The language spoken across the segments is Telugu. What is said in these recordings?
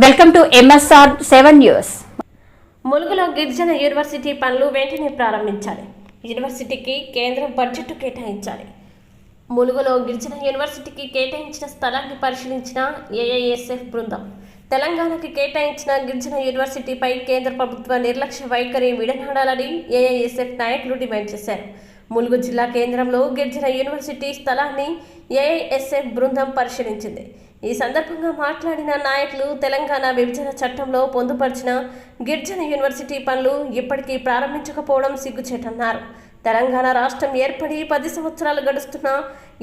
Welcome to MSR 7 news. ములుగులో గిరిజన యూనివర్సిటీ పనులు వెంటనే ప్రారంభించాలి. యూనివర్సిటీకి కేంద్రం బడ్జెట్ కేటాయించాలి. ములుగులో గిరిజన యూనివర్సిటీకి కేటాయించిన స్థలాన్ని పరిశీలించిన ఏఐఎస్ఎఫ్ బృందం తెలంగాణకి కేటాయించిన గిరిజన యూనివర్సిటీపై కేంద్ర ప్రభుత్వ నిర్లక్ష్య వైఖరి విడనాడాలని ఏఐఎస్ఎఫ్ నాయకులు డిమాండ్ చేశారు. ములుగు జిల్లా కేంద్రంలో గిరిజన యూనివర్సిటీ స్థలాన్ని ఏఐఎస్ఎఫ్ బృందం పరిశీలించింది. ఈ సందర్భంగా మాట్లాడిన నాయకులు తెలంగాణ విభజన చట్టంలో పొందుపరిచిన గిరిజన యూనివర్సిటీ పనులు ఇప్పటికీ ప్రారంభించకపోవడం సిగ్గుచేటన్నారు. తెలంగాణ రాష్ట్రం ఏర్పడి 10 సంవత్సరాలు గడుస్తున్నా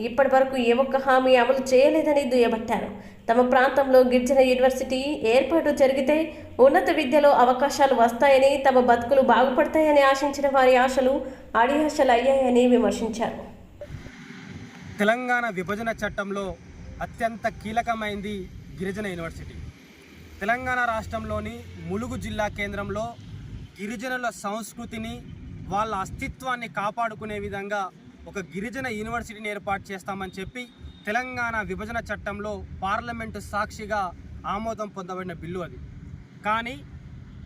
ఇప్పటి వరకు ఏ ఒక్క హామీ అమలు చేయలేదని దుయ్యబట్టారు. తమ ప్రాంతంలో గిరిజన యూనివర్సిటీ ఏర్పాటు జరిగితే ఉన్నత విద్యలో అవకాశాలు వస్తాయని, తమ బతుకులు బాగుపడతాయని ఆశించిన వారి ఆశలు అడియాశలు అయ్యాయని విమర్శించారు. తెలంగాణ విభజన చట్టంలో అత్యంత కీలకమైంది గిరిజన యూనివర్సిటీ. తెలంగాణ రాష్ట్రంలోని ములుగు జిల్లా కేంద్రంలో గిరిజనుల సంస్కృతిని, వాళ్ళ అస్తిత్వాన్ని కాపాడుకునే విధంగా ఒక గిరిజన యూనివర్సిటీని ఏర్పాటు చేస్తామని చెప్పి తెలంగాణ విభజన చట్టంలో పార్లమెంటు సాక్షిగా ఆమోదం పొందబడిన బిల్లు అది. కానీ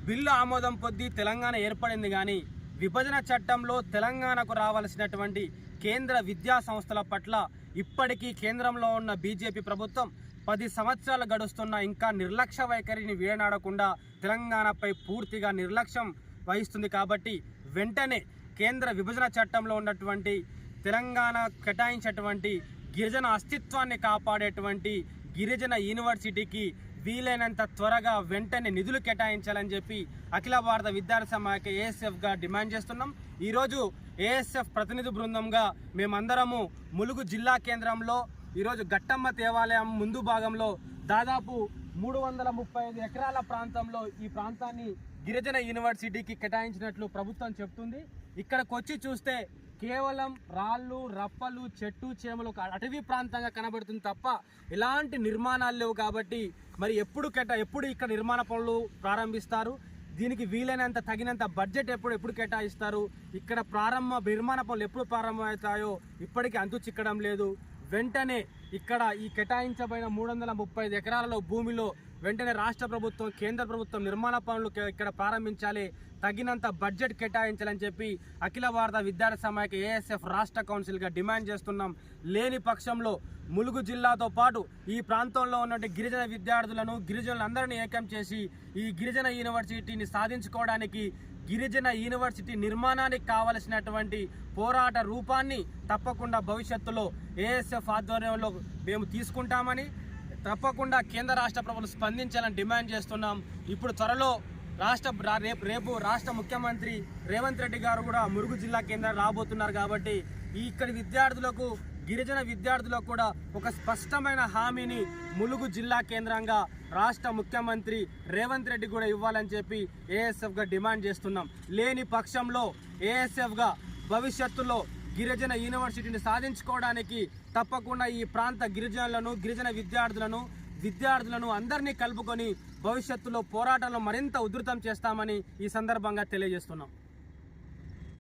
బిల్లు ఆమోదం పొంది తెలంగాణ ఏర్పడింది, కానీ విభజన చట్టంలో తెలంగాణకు రావాల్సినటువంటి కేంద్ర విద్యా సంస్థల పట్ల ఇప్పటికీ కేంద్రంలో ఉన్న బీజేపీ ప్రభుత్వం 10 సంవత్సరాలు గడుస్తున్నా ఇంకా నిర్లక్ష్య వైఖరిని వీడనాడకుండా తెలంగాణపై పూర్తిగా నిర్లక్ష్యం వహిస్తుంది. కాబట్టి వెంటనే కేంద్ర విభజన చట్టంలో ఉన్నటువంటి తెలంగాణ కేటాయించేటువంటి గిరిజన అస్తిత్వాన్ని కాపాడేటువంటి గిరిజన యూనివర్సిటీకి వీలైనంత త్వరగా వెంటనే నిధులు కేటాయించాలని చెప్పి అఖిల భారత విద్యార్థి సమాఖ్య ఏఎస్ఎఫ్గా డిమాండ్ చేస్తున్నాం. ఈరోజు ఏఎస్ఎఫ్ ప్రతినిధి బృందంగా మేమందరము ములుగు జిల్లా కేంద్రంలో ఈరోజు గట్టమ్మ దేవాలయం ముందు భాగంలో దాదాపు 335 ఎకరాల ప్రాంతంలో ఈ ప్రాంతాన్ని గిరిజన యూనివర్సిటీకి కేటాయించినట్లు ప్రభుత్వం చెప్తుంది. ఇక్కడికి వచ్చి చూస్తే కేవలం రాళ్ళు, రప్పలు, చెట్టు చేమలు అటవీ ప్రాంతంగా కనబడుతుంది తప్ప ఎలాంటి నిర్మాణాలు లేవు. కాబట్టి మరి ఎప్పుడు ఇక్కడ నిర్మాణ పనులు ప్రారంభిస్తారు, దీనికి వీలైనంత తగినంత బడ్జెట్ ఎప్పుడు కేటాయిస్తారు, ఇక్కడ నిర్మాణ పనులు ఎప్పుడు ప్రారంభమవుతాయో ఇప్పటికీ అంతు చిక్కడం లేదు. వెంటనే ఇక్కడ ఈ కేటాయించబడిన 335 ఎకరాలలో భూమిలో వెంటనే రాష్ట్ర ప్రభుత్వం, కేంద్ర ప్రభుత్వం నిర్మాణ పనులు ఇక్కడ ప్రారంభించాలి, తగినంత బడ్జెట్ కేటాయించాలని చెప్పి అఖిల భారత విద్యార్థి సమాఖ్య ఏఎస్ఎఫ్ రాష్ట్ర కౌన్సిల్గా డిమాండ్ చేస్తున్నాం. లేని పక్షంలో ములుగు జిల్లాతో పాటు ఈ ప్రాంతంలో ఉన్నటువంటి గిరిజన విద్యార్థులను, గిరిజనులందరినీ ఏకం చేసి ఈ గిరిజన యూనివర్సిటీని సాధించుకోవడానికి, గిరిజన యూనివర్సిటీ నిర్మాణానికి కావలసినటువంటి పోరాట రూపాన్ని తప్పకుండా భవిష్యత్తులో ఏఎస్ఎఫ్ ఆధ్వర్యంలో మేము తీసుకుంటామని, తప్పకుండా కేంద్ర రాష్ట్ర ప్రభుత్వం స్పందించాలని డిమాండ్ చేస్తున్నాం. ఇప్పుడు త్వరలో రేపు రాష్ట్ర ముఖ్యమంత్రి రేవంత్ రెడ్డి గారు కూడా ములుగు జిల్లా కేంద్రం రాబోతున్నారు. కాబట్టి ఇక్కడి విద్యార్థులకు, గిరిజన విద్యార్థులకు కూడా ఒక స్పష్టమైన హామీని ములుగు జిల్లా కేంద్రంగా రాష్ట్ర ముఖ్యమంత్రి రేవంత్ రెడ్డి కూడా ఇవ్వాలని చెప్పి ఏఎస్ఎఫ్గా డిమాండ్ చేస్తున్నాం. లేని పక్షంలో ఏఎస్ఎఫ్గా భవిష్యత్తులో గిరిజన యూనివర్సిటీని సాధించుకోవడానికి తప్పకుండా ఈ ప్రాంత గిరిజన విద్యార్థులను అందరినీ కలుపుకొని భవిష్యత్తులో పోరాటంలో మరింత ఉధృతం చేస్తామని ఈ సందర్భంగా తెలియజేస్తున్నాం.